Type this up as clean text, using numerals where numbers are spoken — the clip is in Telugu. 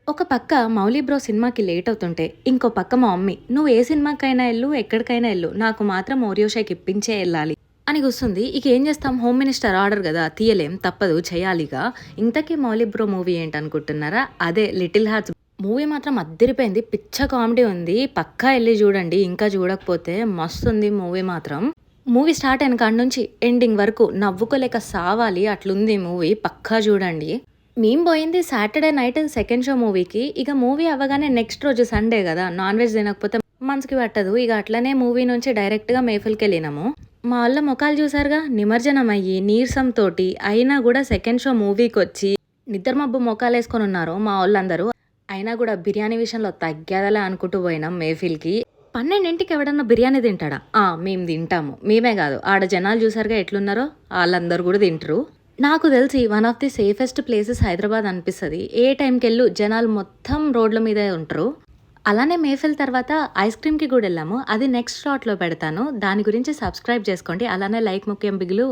ఒక పక్క 'మౌలి బ్రో' సినిమాకి లేట్ అవుతుంటే, ఇంకో పక్క మా మమ్మీ "నువ్వు ఏ సినిమాకైనా ఎళ్ళు, ఎక్కడికైనా ఎళ్ళు. నాకు మాత్రం ఓరియో షేక్ ఇప్పించే ఎళ్ళాలి" అని కూస్తుంది. ఇక ఏం చేస్తాం, హోమ్ మినిస్టర్ ఆర్డర్ కదా, తీయలేం, తప్పదు, చేయాలిగా. ఇంతకీ 'మౌలి బ్రో' మూవీ ఏంటనుకుంటున్నారా? అదే 'లిటిల్ హార్ట్స్'. మూవీ మాత్రం అద్దిరిపోయింది. పిచ్చ కామెడీ ఉంది. పక్కా ఎళ్లి చూడండి. ఇంకా చూడకపోతే మస్తుంది మూవీ మాత్రం. మూవీ స్టార్ట్ అయిన కాడ నుంచి ఎండింగ్ వరకు నవ్వుకోలేక సావాలి అట్లుంది మూవీ. పక్కా చూడండి. మేము పోయింది సాటర్డే నైట్ సెకండ్ షో మూవీకి. ఇక మూవీ అవ్వగానే నెక్స్ట్ రోజు సండే కదా, నాన్ వెజ్ తినకపోతే మనసుకి పట్టదు. ఇక అట్లనే మూవీ నుంచి డైరెక్ట్గా మేఫిల్కి వెళ్ళినాము. మా వాళ్ళ ముఖాలు చూసారుగా, నిమజ్జనం అయ్యి నీరసంతోటి అయినా కూడా సెకండ్ షో మూవీకి వచ్చి నిద్రమబ్బు ముఖాలు వేసుకొని ఉన్నారు మా వాళ్ళందరూ. అయినా కూడా బిర్యానీ విషయంలో తగ్గేదలే అనుకుంటూ పోయినాం మేఫిల్కి. 12ంటికి ఎవడన్నా బిర్యానీ తింటాడా? మేము తింటాము. మేమే కాదు, ఆడ జనాలు చూసారుగా ఎట్లున్నారో, వాళ్ళందరూ కూడా తింటారు. నాకు తెలిసి one of the safest places Hyderabad అనిపిస్తుంది. ఏ టైంకి వెళ్ళు జనాలు మొత్తం రోడ్ల మీదే ఉంటారు. అలానే మేఫిల్ తర్వాత ఐస్ క్రీమ్కి కూడా వెళ్ళాము. అది నెక్స్ట్ షాట్లో పెడతాను. దాని గురించి సబ్స్క్రైబ్ చేసుకోండి. అలానే లైక్ ముఖ్యం బిగులు.